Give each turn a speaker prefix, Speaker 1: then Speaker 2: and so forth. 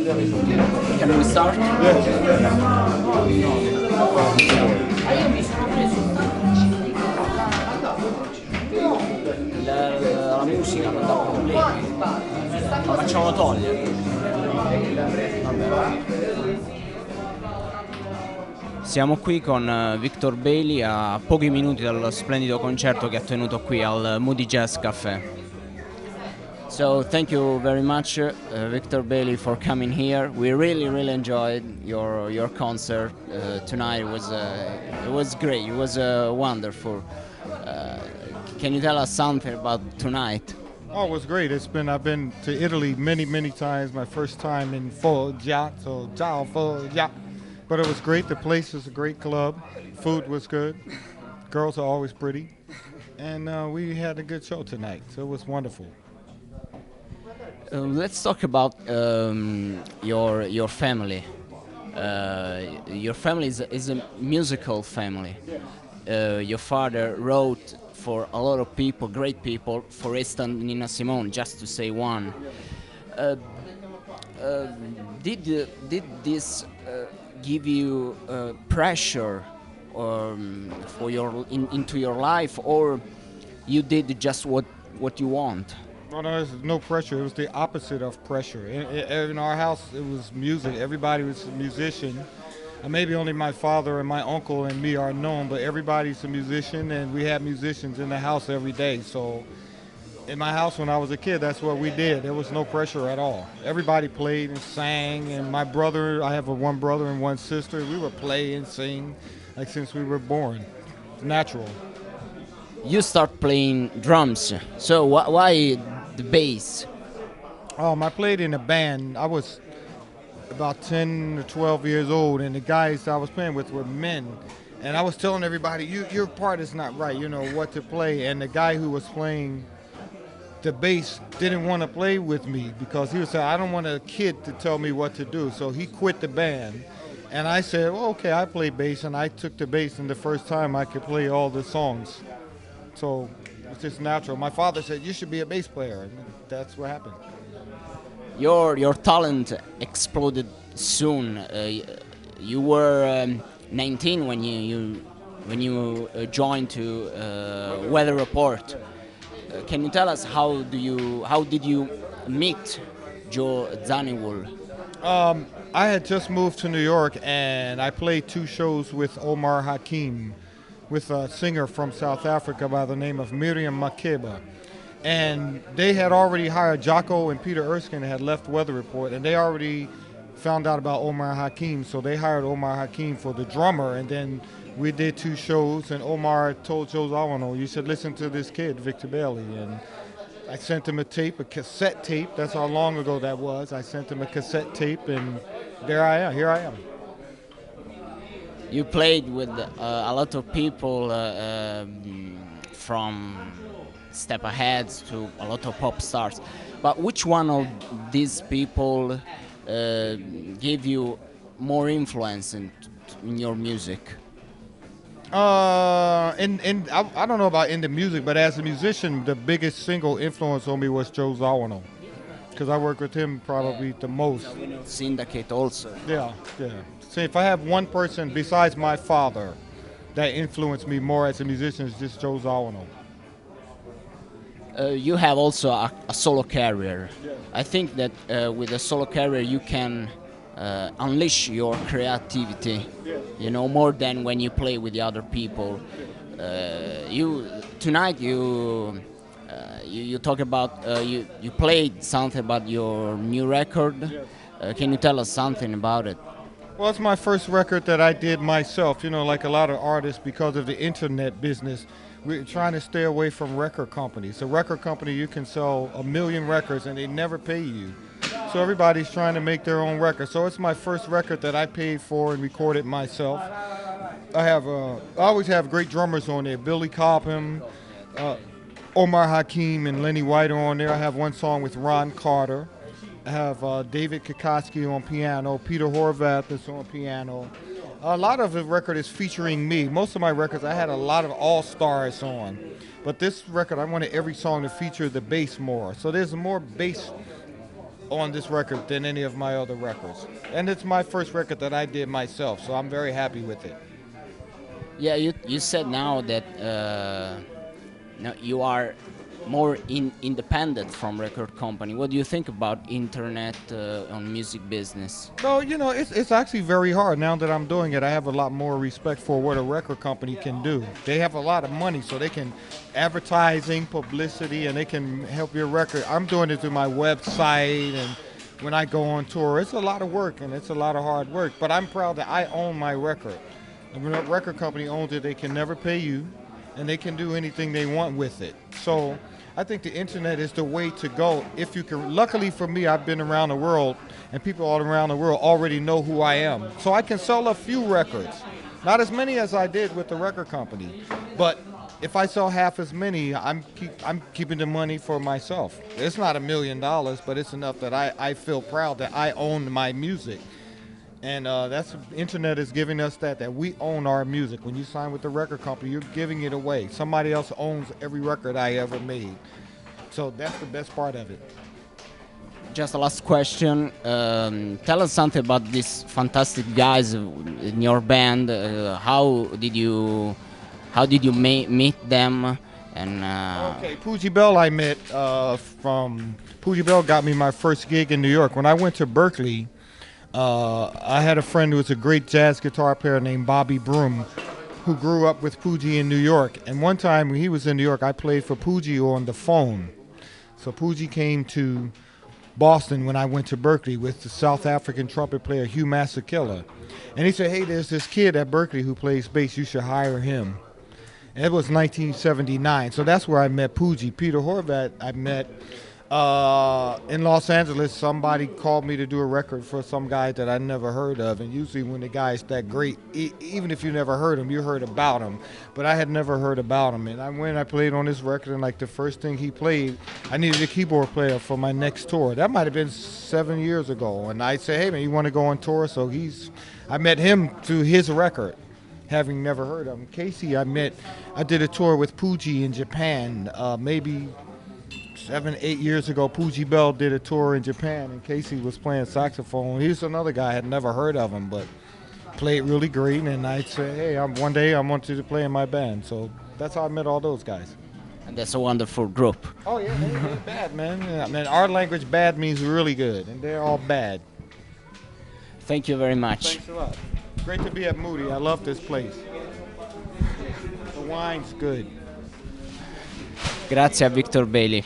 Speaker 1: Can we start? La musica non dà problemi, la facciamo togliere. Vabbè. Siamo qui con Victor Bailey a pochi minuti dallo splendido concerto che ha tenuto qui al Moody Jazz Cafè. So thank you very much, Victor Bailey, for coming here. We really enjoyed your concert tonight. It was great. It was wonderful. Can you tell us something about tonight?
Speaker 2: Oh, it was great. I've been to Italy many times. My first time in Foggia, so ciao Foggia. But it was great. The place is a great club. Food was good. Girls are always pretty, and we had a good show tonight. So it was wonderful.
Speaker 1: Let's talk about your family. Your family is a musical family. Your father wrote for a lot of people, great people. For instance, Nina Simone, just to say one. Did this give you pressure for into your life, or you did just what you want?
Speaker 2: Well, no, there's no pressure. It was the opposite of pressure. In our house, it was music. Everybody was a musician. Maybe only my father and my uncle and me are known, but everybody's a musician, and we had musicians in the house every day. So in my house when I was a kid, that's what we did. There was no pressure at all. Everybody played and sang, and my brother, I have one brother and one sister, we would play and sing like since we were born. It's natural.
Speaker 1: You start playing drums, so why the bass?
Speaker 2: I played in a band. I was about 10 or 12 years old, and the guys I was playing with were men. And I was telling everybody, your part is not right, you know, what to play. And the guy who was playing the bass didn't want to play with me because he was saying, I don't want a kid to tell me what to do. So he quit the band. And I said, well, okay, I play bass. And I took the bass, and the first time I could play all the songs. So it's just natural. My father said, you should be a bass player. And that's what happened.
Speaker 1: Your talent exploded soon. You were 19 when you joined to Weather Report. Can you tell us how did you meet Joe Zaniwool?
Speaker 2: I had just moved to New York, and I played 2 shows with Omar Hakim, with a singer from South Africa by the name of Miriam Makeba. And they had already hired Jocko, and Peter Erskine had left Weather Report, and they already found out about Omar Hakim, so they hired Omar Hakim for the drummer, and then we did 2 shows, and Omar told Joe Zawano, you should listen to this kid, Victor Bailey, and I sent him a tape, a cassette tape, that's how long ago that was. I sent him a cassette tape, and here I am.
Speaker 1: You played with a lot of people from Step Ahead to a lot of pop stars, but which one of these people gave you more influence in your music?
Speaker 2: I don't know about in the music, but as a musician, the biggest single influence on me was Joe Zawano, because I work with him probably the most.
Speaker 1: Syndicate also.
Speaker 2: Yeah. See, if I have one person besides my father that influenced me more as a musician, it's just Joe Zawano.
Speaker 1: You have also a solo career. Yeah. I think that with a solo career you can unleash your creativity, you know, more than when you play with the other people. Tonight you talk about you played something about your new record. Can you tell us something about it?
Speaker 2: Well, it's my first record that I did myself. You know, like a lot of artists, because of the internet business, we're trying to stay away from record companies. A record company, you can sell 1 million records and they never pay you. So everybody's trying to make their own record. So it's my first record that I paid for and recorded myself. I always have great drummers on there. Billy Cobham, Omar Hakim, and Lenny White are on there. I have one song with Ron Carter. I have David Kokoski on piano. Peter Horvath is on piano. A lot of the record is featuring me. Most of my records, I had a lot of all-stars on. But this record, I wanted every song to feature the bass more. So there's more bass on this record than any of my other records. And it's my first record that I did myself, so I'm very happy with it.
Speaker 1: Yeah, you said now that now you are more independent from record company. What do you think about internet on music business?
Speaker 2: No, it's actually very hard. Now that I'm doing it, I have a lot more respect for what a record company can do. They have a lot of money, so they can advertising, publicity, and they can help your record. I'm doing it through my website, and when I go on tour, it's a lot of work and it's a lot of hard work. But I'm proud that I own my record. And when a record company owns it, they can never pay you, and they can do anything they want with it. So I think the internet is the way to go. If you can, luckily for me, I've been around the world, and people all around the world already know who I am. So I can sell a few records, not as many as I did with the record company, but if I sell half as many, I'm keeping the money for myself. It's not $1 million, but it's enough that I feel proud that I own my music. And that's internet is giving us that we own our music. When you sign with the record company, you're giving it away. Somebody else owns every record I ever made. So that's the best part of it.
Speaker 1: Just a last question. Tell us something about these fantastic guys in your band. How did you meet them? And
Speaker 2: okay, Poogie Bell I met from Poogie Bell got me my first gig in New York. When I went to Berkeley, I had a friend who was a great jazz guitar player named Bobby Broom, who grew up with Poogie in New York. And one time when he was in New York, I played for Poogie on the phone. So Poogie came to Boston when I went to Berkeley with the South African trumpet player Hugh Masekela. And he said, hey, there's this kid at Berkeley who plays bass, you should hire him. And it was 1979, so that's where I met Poogie. Peter Horvath I met in Los Angeles. Somebody called me to do a record for some guy that I never heard of, and usually when the guy's that great, even if you never heard him, you heard about him. But I had never heard about him, and I played on this record, and like the first thing he played, I needed a keyboard player for my next tour. That might have been 7 years ago, and I said, hey man, you want to go on tour? So I met him through his record, having never heard of him. Casey I did a tour with Poogie in Japan, maybe 7, 8 years ago. Poogie Bell did a tour in Japan, and Casey was playing saxophone. He's another guy I had never heard of him, but played really great. And I said, hey, one day I want you to play in my band. So that's how I met all those guys.
Speaker 1: And that's a wonderful group.
Speaker 2: Oh yeah, they're bad, man. Yeah, man, our language, bad means really good, and they're all bad.
Speaker 1: Thank you very much.
Speaker 2: Thanks a lot. Great to be at Moody. I love this place. The wine's good.
Speaker 1: Grazie a Victor Bailey.